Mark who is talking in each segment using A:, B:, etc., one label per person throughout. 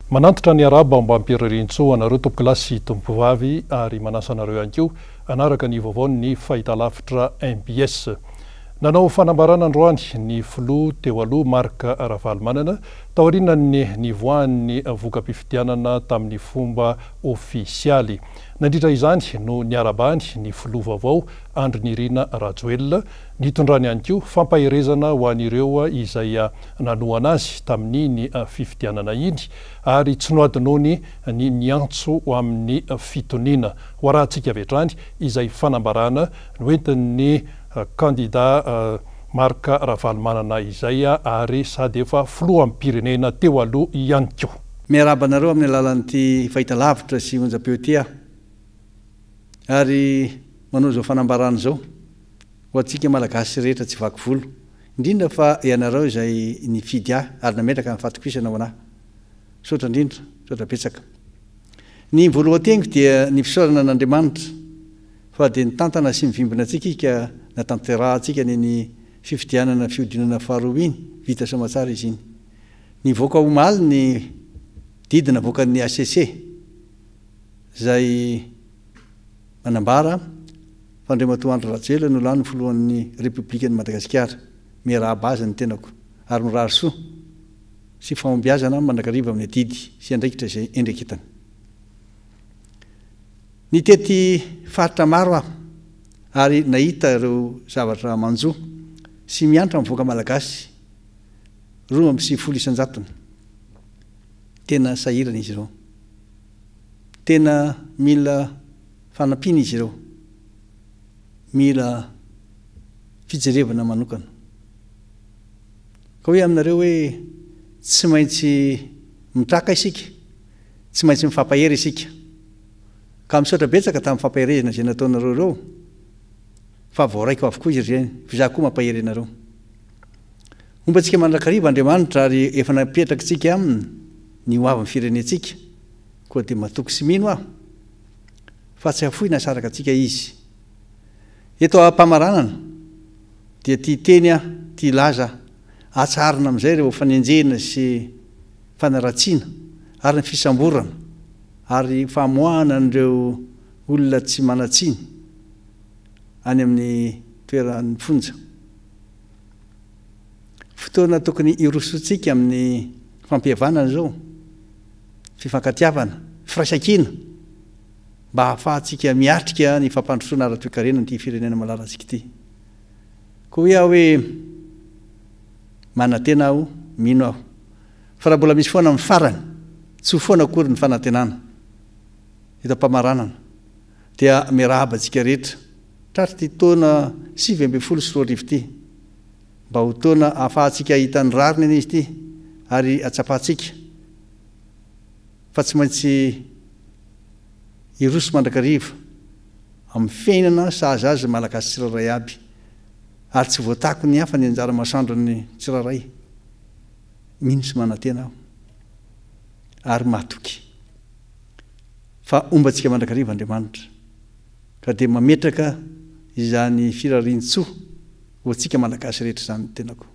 A: Manantitra ny araba mba ampiririantsoa anareo tompokilasy tompovavy ary manasa anareo ihany koa anaraka ny vaovao ny fahitalavitra MBS. Nanao fanambarana androany ny filoha teo aloha Marc Ravalomanana taoriana ny nivoahan'ny voka-pifidianana tamin'ny fomba ofisialy. Nandritra izany no niarabany ny filoha vaovao Andry Nirina Rajoelina nitondrany ihany koa fampaherezana ho an'ireo izay nanoana azy tamin'iny fifidianana iny ary tsy noadinony ny niantso amin'ny fitoniana. Ho arahantsika avy hatrany izay fanambarana noentin'ny candidat Marc Ravalomanana izay ary sady efa filoha amin'ny pirenena teo aloha ihany koa.
B: Miaraba anareo amin'ny alalan'ity fahitalavitra sy onjam-peo ty ary manao zao fanambarana zao ho antsika malagasy rehetra tsy vaky volo indrindra fa ianareo izay nifidy ary nametraka amin'ny fatokisana ho anahy. Sotra indrindra, sotra betsaka. Ny voalohan-teniko dia ny fisaorana an'Andriamanitra fa dia nitantana sy mivimbina antsika ika natanterahantsika ny fifidianana fiodinana faharoa iny vita soamatsara izy iny. Ny voaka omaly ny didina voakan'ny ACC zay manambara fa Andriamatoa Andry Rajoelina no lany filohan'ny Repoblikan'i Madagasikara. Miarahaba azy ny tenako ary mirary soa sy fahombiazana mandrakariva amin'ny adidy sy andraikitra izay endreketany. Nitety faritra maro aho ary nahita ireo zavatra manjo sy miantra mivoaka malagasy 2,9 tena sahirana izy ireo. Tena mila fanampiana izy ireo. Mila fijerevana manokana. Ka hoe aminareo hoe tsy maintsy mitraka isika, tsy maintsy mifampahery isika. Ka misaotra betsaka tamin'ny fampaherezana izay nataonareo ireo fa voaraiko avokoa izy ireny, fa izaho koa mampahery anareo. Ombantsika mandrakariva Andriamanitra ary efa napetraka tsika aminy ny hoavin'ny firenentsika, koa dia matoky sy mino aho fa tsy hafoy nasaraka atsika izy. Eto am-pamaranana dia tia teny tia laza atsarina amin'izay ireo fanenjena sy fanaratsiana ary ny fisamborana ary famoahana an'ireo olona tsy manatsiny any amin'ny toeran'ny fonja. Fotoana tokony irosotsika amin'ny fampihavanana zao, fifankatiavana, firaisan-kina mba hahafahantsika miatrika ny fampandrosoana ara-toe-karena ny firenena malalantsika ity. Koa hoe aho hoe manantena aho, mino aho. Fa raha mbola misy foana amin'ny farany, tsy ho foana akory ny fanantenana. Eto am-pamaranana dia miarahaba antsika rehetra tratra ty taona 2024 ity mba ho taona ahafahantsika hitan'ny rariny ane izy ity ary atsapahantsika fa tsy maintsy iroso mandrakariva amin'ny fiainana sahaza azy malagasy tsiraray aby ary tsy voatako ny hafa ny anjara masandrony tsiraray. Mino sy manantena aho ary matoky fa ombantsika mandrakariva Andriamanitra ka dia mametraka izany firarian-tsoa ho antsika malagasy rehetra izany tenako.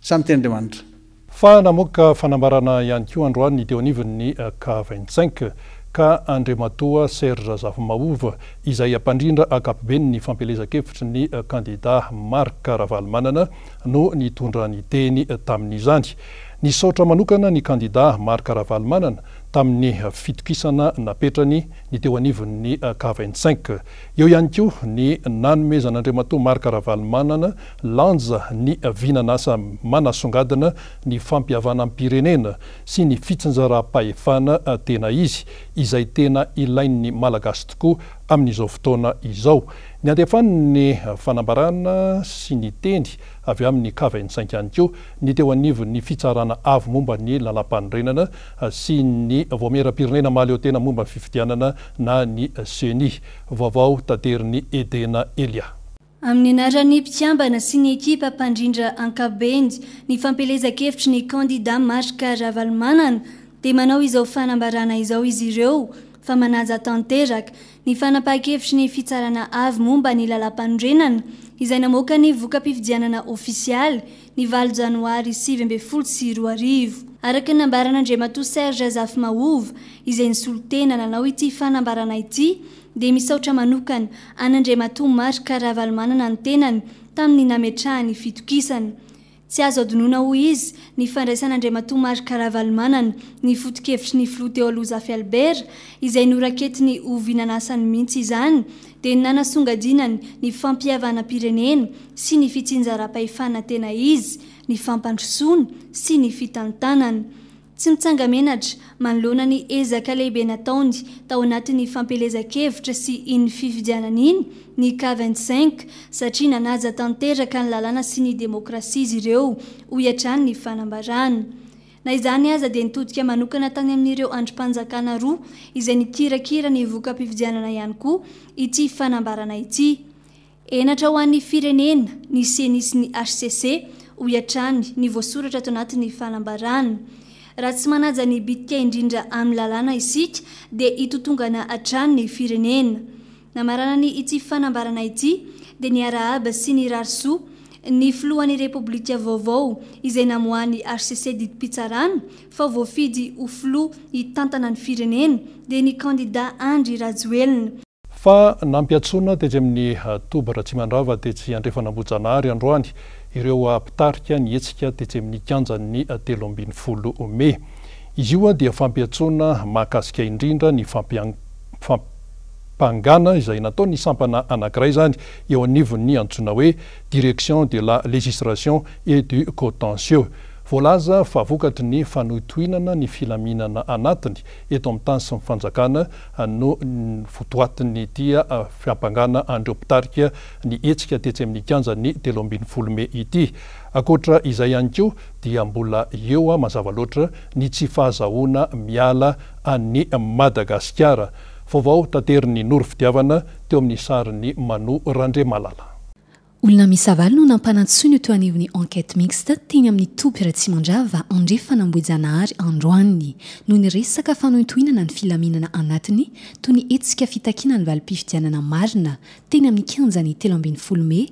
B: Samy teny Andriamanitra.
A: Fa namoaka fanambarana ihany koa androany teo anivon'ny K25 ka Andriamatoa Serge Zafimahova izay ampandrindra ankapobeny ny fampelezan-kevitry ny candidat Marc Ravalomanana no nitondra ny teny tamin'izany. Nisaotra manokana ny candidat Marc Ravalomanana tamin'ny fitokisana napetrany ny teo anivon'ny K25. Eo ihany koa ny nanomezan'Andriamatoa Marc Ravalomanana lanja ny vinanasa manasongadina ny fampihavana amin'ny pirenena sy ny fitsinjaram-pahefana tena izy izay tena ilain'ny malagasy tokoa amin'izao fotoana izao. Ny andefan'ny fanambarana sy ny teny avy amin'ny K25 ihany koa ny teo anivon'ny fitsarana avy momba ny lalam-panorenana sy ny voameram-pirenena mahaleo tena momba ny fifidianana na ny CENI. Vaovao tanteriny Edena Elia.
C: Amin'ny anaran'ny mpitiambana sy ny ekipa mpandrindra ankabeny ny fampelezan-kevitry ny candidat Marc Ravalomanana dia manao izao fanambarana izao izy ireo fa manaja tanteraka ny fanapahan-kevitry ny fitsarana avy momba ny lalam-panorenana izay namoaka ny voka-pifidianana ofisialy ny 20 Janoary 2024. araka ny nambaran'Andriamatoa Serge Zafmaovo izay nisolotena nanao ity fanambarana ity dia misaotra manokana an'Andriamatoa Marc Ravalomanana ny tenany tamin'ny nametrahany fitokisana. Tsy azo adinoina ho izy ny fandraisan'Andriamatoa Marc Ravalomanana ny foto-kevitry ny filoha teo aloha Zafy Albert izay noraketiny ho vinanasany mihitsy izany dia nanasongadinany ny fampihavanam-pirenena sy ny fitsinjaram-pahefana tena izy, ny fampandrosoana sy ny fitantanana. Tsy mitsanga menatra manoloana ny ezaka lehibe nataony tao anatin'ny fampelezan-kevitra sy iny fifidianana iny ny K25 satria nanaja tanteraka ny lalàna sy ny demokrasia izy ireo ho hiatrany ny fanambarana. Na izany aza dia nitodika manokana tany amin'ireo andrim-panjakana roa izay nikirakira ny voka-pifidianana ihany koa ity fanambarana ity. Enatra ho an'ny firenena, ny CENI sy ny HCC ho hiatrany ny voasoratra ato anatin'ny fanambarana. Raha tsy manaja ny bitika indrindra amin'ny lalàna isika dia itotongana hatrany ny firenena. Namarana ny ity fanambarana ity dia ny arahaba sy ny rarisoa ny filohan'ny repoblika vaovao izay namoahany HCC didim-pitsarana fa voafidy ho filoha hitantana ny firenena dia ny kandida Andry Rajoelina.
A: Fa nampiatsoana tetsy amin'ny Toba Ratsimandrava tetsy Andrefanambojanahary androany ireo mpitarika ny hetsika tetsy amin'ny kianjan'ny 13 Mey. Izy io dia fampiatsoana mahakasika indrindra ny fampangana izay nataony sampana anankiray zany eo anivon'ny antsoina hoe Direction de la législation et du contentieux. Voalaza fa vokatry ny fanotoinana ny filaminana anatiny eto amin'ny tany sy ny fanjakana no fotoatiny tia fiampangana andreo mpitarika ny hetsika tetsy amin'ny kianjan'ny 13 Mey ity. Akoatra izay ihany koa dia mbola eo mazava loatra ny tsy fahazahoana miala an'ny Madagasikara. Vaovao tanterin'ny Noro Fitiavana teo amin'ny sariny Mano Randremalala.
D: Olona misavaly no nampanatsoiny teo anivon'ny enquête mixte teny amin'ny Toby Ratsimandrava Andrefanambojanahary androany noho ny resaka fanotoinana ny filaminana anatiny toy ny hetsika fitakiana ny valim-pifidianana marina teny amin'ny kianjany 13 Mey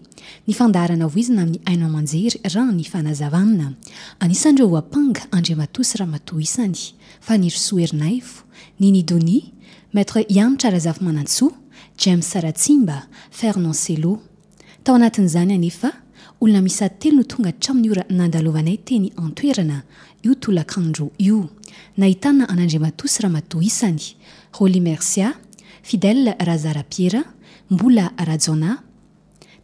D: ny fandarana voizina amin'ny Aino Amanjery raha ny fanazavanana. Anisan'ireo voapanga Andriamatoa sy Ramatoa isany fa ny Rosoa Ernaifo, Nini Doni, Maître Yanitra Razafy-Manantsoa, James Saratsimba, Fernand Selo. Tao anatin'izany anefa olona misa 3 no tonga hatramin'ny ora nandalovanay teny antoerana io tolakandro io. Nahitana an'Andriamatoa sy Ramatoa isany Roly Mercia, Fidèle Razarapiera, Mbola Rajona.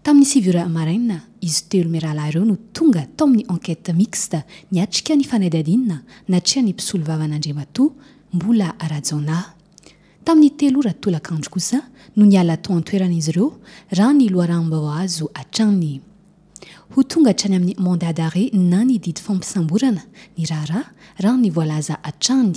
D: Tamin'ny 7 maraina izy telo miarahalahy ireo no tonga tao amin'ny enquête mixte niatrika ny fanadihadiana natria ny mpisolo vavan'Andriamatoa Mbola Rajona. Tamin'ny 3 ora tolakandro kosa no niala tao antoerana izy ireo raha ny loharambao azo hatrany. Ho tonga hatrany amin'ny mandat d'arrêt na ny didy fampisamborana ny raha ny voalaza hatrany.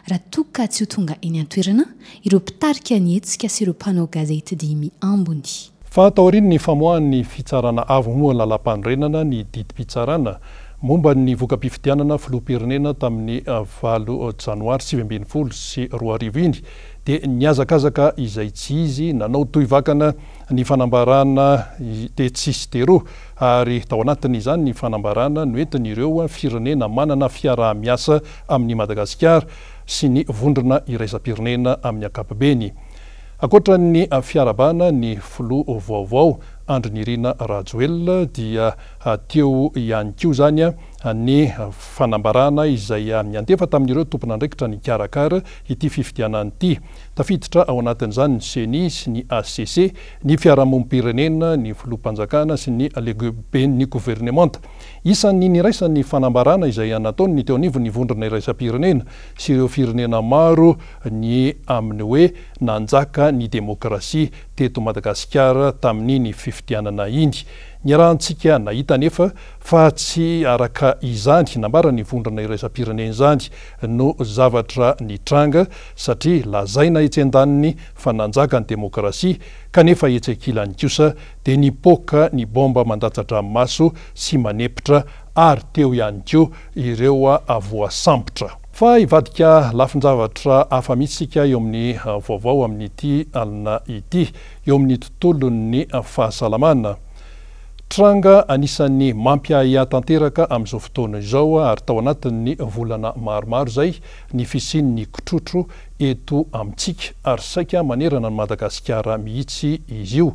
D: Raha toka tsy ho tonga eny antoerana ireo mpitarika ny hetsika sy ireo mpanao gazety dimy ambony.
A: Fa taoriny ny famoahan'ny fitsarana avo moa lalam-panorenana ny didim-pitsarana momba ny voka-pifidianana filoham-pirenena tamin'ny 8 Janoary 2020 sy 2020 dia niazakazaka izay tsy izy nanao toivakana ny fanambarana de tsisy tero ary tao anatin'izany ny fanambarana noentin'ireo firenena manana fiarah-miasa amin'ny Madagasikara sy ny vondrona iraisam-pirenena amin'ny ankapobeny. Akoatra ny fiarabana ny filoha vaovao Andry Nirina Rajoelina dia teo ihany koa zany ny fanambarana izay miantefa tamin'ireo tompon'andraikitra ny karakara ity fifidianana ity. Tafiditra ao anatin'izany ny CENI sy ny HCC, ny fiarahamonim-pirenena, ny filoham-panjakana sy ny lehiben'ny gouvernemanta. Isan'ny niraisan'ny fanambarana izay nataony ny teo anivon'ny vondrona iraisam-pirenena sy ireo firenena maro ny amin'ny hoe nanjaka ny demokrasia teto Madagasikara tamin'ny fifidianana iny. Niarahantsika nahita nefa fa tsy araka izany nambara ny vondrona iraisam-pirenena izany no zavatra nitranga satria lazaina etsy an-daniny fa nanjaka ny demokrasia kanefa etsy ankilany kosa dia nipoka ny bomba mandatsar-dranomaso sy manepitra ary teo ihany koa ireo voasambotra. Fa ivadika lafin-javatra hafa mihitsika eo amin'ny vaovao amin'ity alina ity eo amin'ny tontolon'ny fahasalamana. tranga anisan'ny mampiaia tanteraka amin'izao fotoana izao ary tao anatin'ny volana maromaro zay ny fisian'ny kotrotro eto amintsika ary saika manerana ny Madagasikara mihitsy izy io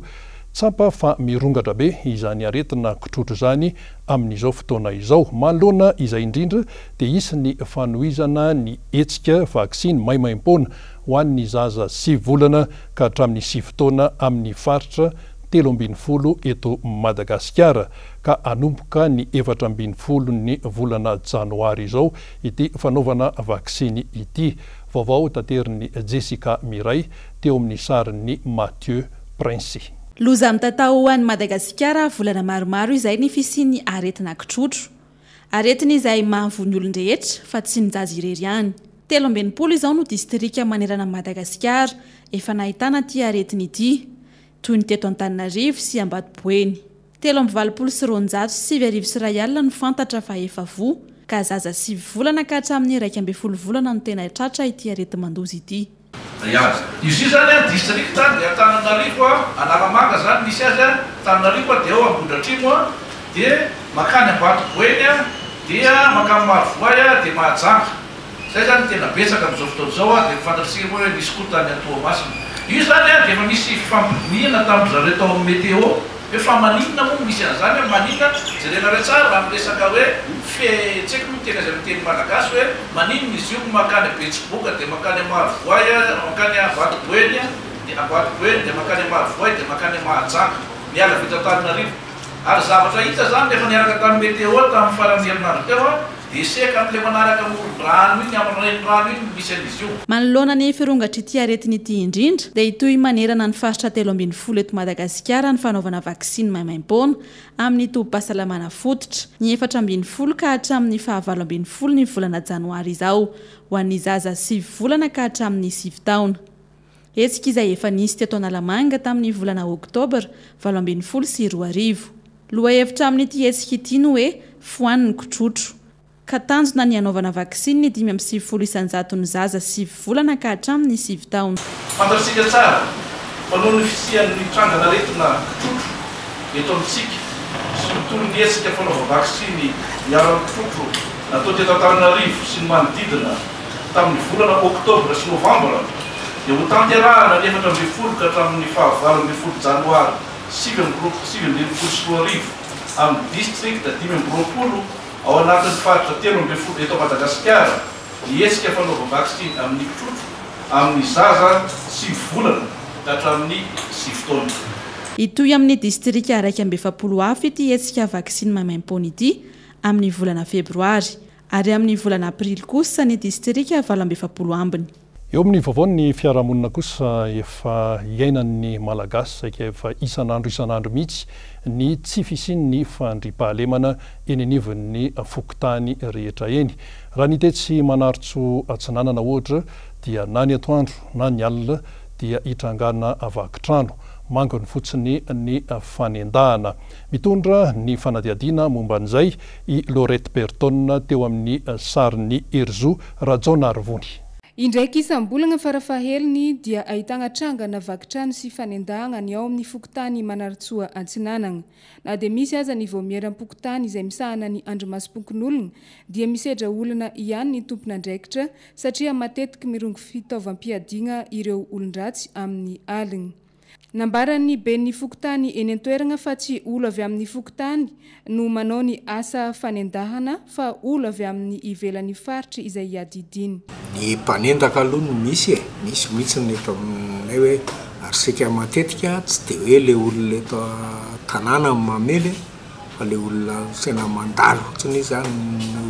A: tsampa fa mirongatra be izany aretina kotrotro zany amin'izao fotoana izao manoloana izay indrindra dia isy ny fanohizana ny hetsika vaksiny maimaim-poana ho an'ny zaza 9 volana ka hatramin'ny 9 taona amin'ny faritra 13 eto Madagasikara ka anomboka ny 14 ny volana janoary izao ity fanaovana vaksiny ity. Vaovao tateriny Jessica Miray teo amin'ny sarin'ny Mathieu Prince.
E: Loza mitatao ho an'ny Madagasikara volana maromaro izay ny fisian'ny aretina kotrotro. Aretina izay mahavony olon-drehetra fa tsy ny zaza irery ihany. 13 izao no distrika manerana Madagasikara efa nahitana ty aretina ity. Toy ny teto Antananarivo sy Ambatoboeny. 3,900 no fantatra fa efa voa ka zaza 9 volana ka hatramin'ny 12 volana no tena tratra ity areti-mandozy ity.
F: Izy zany district dia Antananarivo Analamanga zany misy azy Antananarivo dia eo Ambondratrimo dia makany Ambatoboeny dia makany Mahavoay dia Mahajanga. Zay zany tena betsaka amin'izao fotoana izao dia fantatsika hoe nisy koa tany Toamasina. Io zany dia efa misy fampinihana tamin'izareo tao amin'ny météo hoe fa maninona moa misy an'izany maninona jerena re tsara raha miresaka hoe fetseko no tena izay miteny malagasy hoe maninona izy io makany Betsiboka dia makany Mahavoay makany Ambatoboeny dia Ambatoboeny dia makany Mahavoay dia makany Mahajanga miala vita Antananarivo ary zavatra hita zany efa niaraka tamin'ny météo tamin'ny faran'ny herinandro teo dia seka amin'ilay manaraka moron-drano iny amin'ny renirano iny misy an'izy io.
E: Manoloana ny firongatra ity aretina ity indrindra dia itoy manerana ny faritra 13 eto Madagasikara ny fanaovana vaksiny maimaim-poana amin'ny tobim-pahasalamana fototra ny 14 ka hatramin'ny 15 ny volana janoary izao ho an'ny zaza 9 volana ka hatramin'ny 9 taona. Hetsika izay efa nisy teto Analamanga tamin'ny volana Oktobra 12 sy 2000. Lohahevitra amin'ity hetsika ity no hoe foan'ny kotrotro. Ka tanjona ny anaovana vaksiny 5.9 isanjato ny zaza 9 volana ka hatramin'ny 9 taona.
F: Fantatsika tsara manohy ny fisian'ny trangana aretina kotrotro eto amintsika sy toy ny hetsika fanaova vaksiny miaran'ny kotrotro natao teto Antananarivo sy ny manodidina tamin'ny volana Oktobra sy Novambra dia ho tanterahana ny 14 ka hatramin'ny 15 janoary 7 amin'ny district 10 ao anatin'ny faritra 13 eto Madagasikara hetsika fanaova vaksiny amin'ny kotrotro amin'ny zaza 9 volana ka hatramin'ny 9 taona.
E: Itoy amin'ny distrika 120 hafa ity hetsika vaksiny maimaim-poana ity amin'ny volana Febroary ary amin'ny volana Aprily kosa ny distrika 20 ambiny.
A: Eo amin'ny vaovaon'ny fiarahamonina kosa efa iainan'ny malagasy saika efa isanandro mihitsy ny tsy fisian'ny fandriampahalemana eny anivon'ny fokontany rehetra eny. Raha ny tetsy manaritso atsinanana ohatra dia na ny atoandro na ny alina dia hitrangana avakitrano mangony fotsiny ny fanendahana. Mitondra ny fanadiadiana momba an'izay i Lorette Berton teo amin'ny sarin'ny Erzo Rajonarvony.
G: Indraiky isam-bolana farafaheliny dia ahitana trangana vakitrano sy fanendahana ny ao amin'ny fokontany Manaritsoa Antsinanana. Na dia misy aza ny voamieram-pokotany izay misahana ny andromasompon'olona dia misedra olana ihany ny tompon'andraikitra satria matetika mirongo fitaovam-piadiana ireo olon-dratsy amin'ny alina. Nambaran'ny ben'ny fokontany eny an-toerana fa tsy olo avy amin'ny fokontany no manao ny asa fanendahana fa olo avy amin'ny ivelan'ny faritra izay hiadidiny.
H: Ny mpanendaka aloha no misy mihitsy ny eto aminay hoe ary sika matetika tsy dia hoe le olona eto tanàna mamely fa le olona tena mandalo fotsiny zany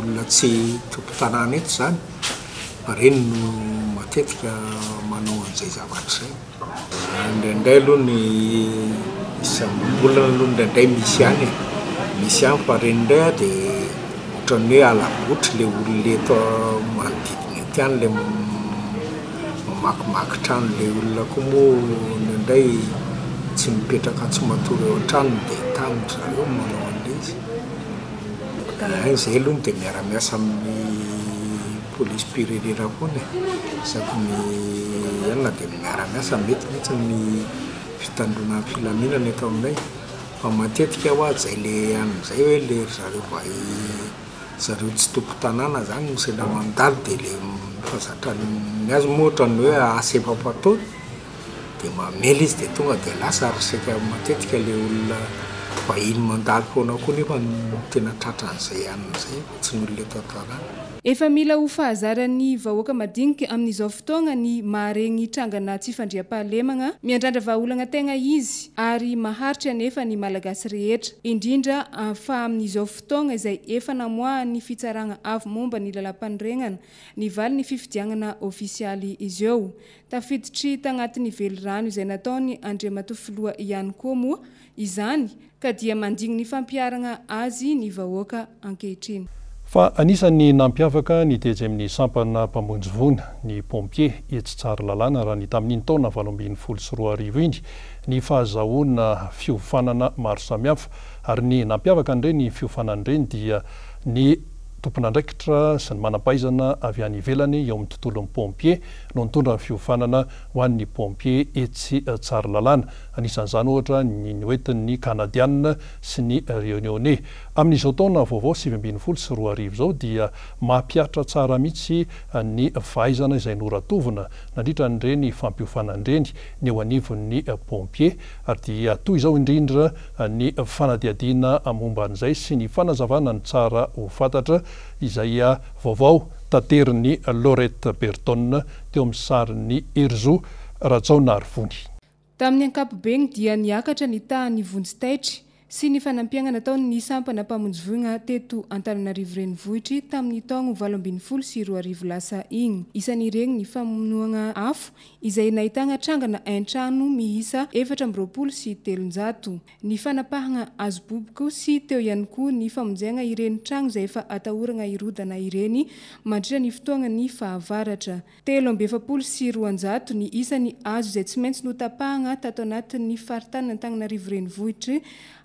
H: olona tsy tompo-tanàna eto zany fa reny no matetika manao an'izay zavatra zay. Indraindray aloha ny isam-bolana aloha indraindray misy any fa reny indray dia ohatran'ny hoe alabotry le olona eto manodidina ety any le mamakimaky trano le olona koa moa indraindray tsy mipetraka tsy matory eo an-trano dia tany zareo manao an'ilay izy. Izay aloha dia miara-miasa amin'ny polisy pirenena koa isaky ny anona dia miara-miasa mety mihitsy ny fitandrona filaminana eto aminay fa matetika ho a zay le an'izay hoe le zareo va zareo tsy tompo tanàna zany misena mandalo de le fazatrany azy moatrany hoe asepapatony de mamela izy de tonga de lasa arsika matetika le olona vahiny mandalo foana koa nefa tena tratran'izay an'izay tsy ny olona eto an-tanàna.
G: Efa mila ho fahazarany vahoaka madinika amin'izao fotoagna ny maharegny trangana tsy fandriam-pahalemagna miandrandra vahaolagna tegna izy ary maharitra nefa ny malagasy rehetra indrindra fa amin'izao fotoagna izay efa namoahany fitsaragna avo momba ny lalam-panorenana ny valy ny fifidianana ofisialy izy eo tafiditry tagnatin'ny velirano izay nataony Andriamatoa Filoha ihany koa moa izany ka dia mandigny ny fampiaragna azy ny vahoaka ankehitriny.
A: Fa anisany nampiavaka ny tejy amin'ny sampana mpamonjy vona ny pompier etsy tsara lalàna raha ny tamin'iny taona 2024 iny ny fahazahoana fiofanana maro samihafa ary ny nampiavaka an'ireny fiofanan'ireny dia ny tompon'andraikitra sy ny manam-pahaizana avy any ivelany eo amin'ny tontolon'ny pompier no nitondra fiofanana ho an'ny pompier etsy tsara lalàna anisan'izany ohatra ny hoentin'ny canadianina sy ny réunionnais amin'izao taona vaovao 2024 zao dia mampiatra tsara mihitsy ny fahaizana izay noratovina nandritra n'ireny fampiofanan'ireny ny eo anivon'ny pompier ary dia toy izao indrindra ny fanadiadiana momba an'izay sy ny fanazavana ny tsara ho fantatra izay vaovao tanteriny Laurette Berton teo amin'ny sarin'ny Erzo Ratsaonarivony.
G: Tamin'ny ankapobeny dia niakatra ny tahany Vonjitaitry sy ny fanampiagna nataony ny sampana mpamonjy voina teto Antananarivo renivohitry tamin'ny taogno 2024 lasa igny. Isan'ireny ny famonoagna afo izay nahitagna trangana an-trano miisa 420 sy 300. Ny fanapahagna azo boboko sy teo ihany koa ny famonjena ireny trano izay efa atahoragna irodana ireny mandritra ny fotoagna ny fahavaratra. 320 sy 200 ny isan'ny azo izay tsy maintsy notapahagna tato anatin'ny faritany Antananarivo renivohitry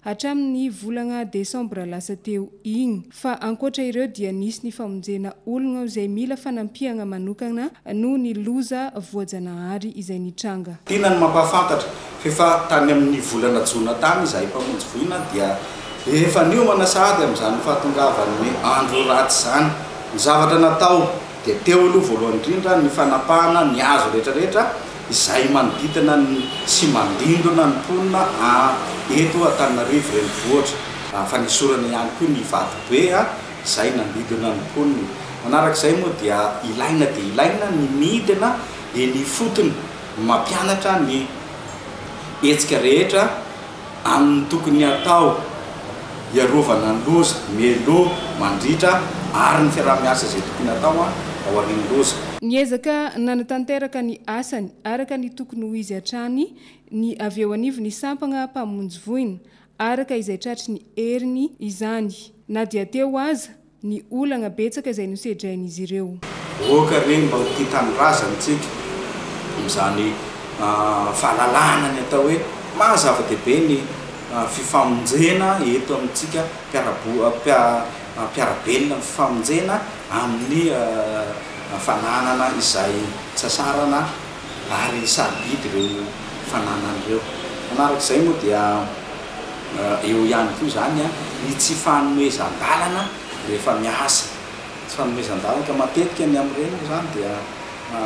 G: hatramin'ny volagna Desambra lasa teo igny. Fa ankoatra ireo dia nisy ny famonjena olona izay mila fanampiagna manokana noho ny loza voajanahary izay nitranga.
I: Tena ny mampahafantatra fefa tany amin'ny volana jona tany izay mpamonjy voina dia efa niomana sahady amin'izany fahatongavan'ny andro ratsy zany. Ny zavatra natao dia teo aloha voalohany indrindra ny fanapahana ny hazo rehetrarehetra izay manodidina sy mandindona ny mponina eto Antananarivo renivohitra fa nisorana ihany koa ny vato-be izay nandidina ny mponina. Manarak'izay moa dia ilaina ny midina ny fotony mampianatra ny hetsika rehetra amin'ny tokony atao iarovana ny loza melo mandritra ary ny fiaraha-miasa izay tokony atao ao arin'ny loza.
G: Niezaka nanatanteraka ny asany araka ny tokony ho izy hatrany ny avy eo anivo ny sampagna mpamonjy voina araka izay tratry ny heriny izany na dia teo aza ny olagna betsaka izay nosedrain'izy ireo.
I: Oka regny mba ho tia tanorazantsika amin'izany fahalalana ny atao hoe mahazava-dehibe ny fifamonjena eto amintsika mpiarabelona fifamonjena amin'ny fananana izay tsasarana ary sabidy ireo fananan'ireo. Manarak'izay moa dia eo ihany koa zany ny tsy fanomezan-dalana rehefa miasa. Tsy fanomezan-dalana ka matetika ny amin'ireny zany dia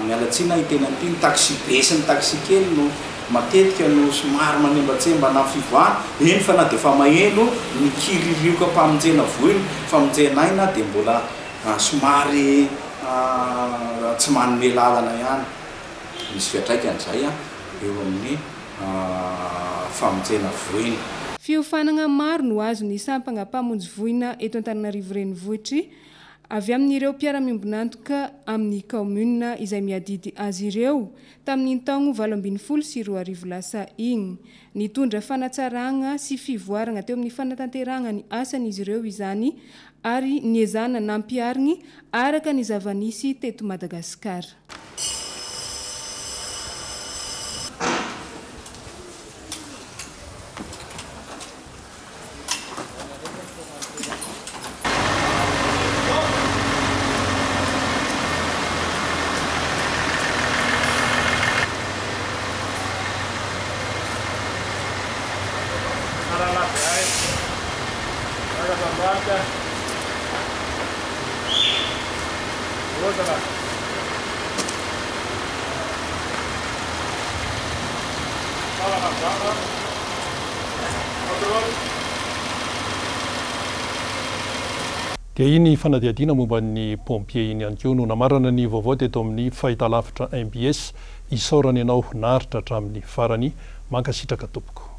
I: mialatsina itena ny taxi be sy ny taxi kely no matetika no somary manembatsemba na fivoahana eny fa na dia efa maheno ny kiririoka mpamonjena voina famonjena aina dia mbola somary tsy manome lalana ihany. Misy fiatraikan'izay eo amin'ny famonjena voina.
G: Fiofanagna maro no azo ny sampagna mpamonjy voina eto Antananarivo renivohitry avy amin'ireo mpiara-miombonantoka amin'ny commune izay miadidy azy ireo tamin'ny taogno 2024 lasa igny. Nitondra fanatsaragna sy fivoaragna teo amin'ny fanatanteragna ny asan'izy ireo izany ary niezana nampiarigny araka ny zavanisy teto Madagasikara.
F: Para lá.
A: dia iny fanadiadiana momba ny pompier iny ihany koa no namarana ny vaovao teto amin'ny fahitalavitra MBS isaorany ianao naritra hatramin'ny farany mankasitraka tompoko.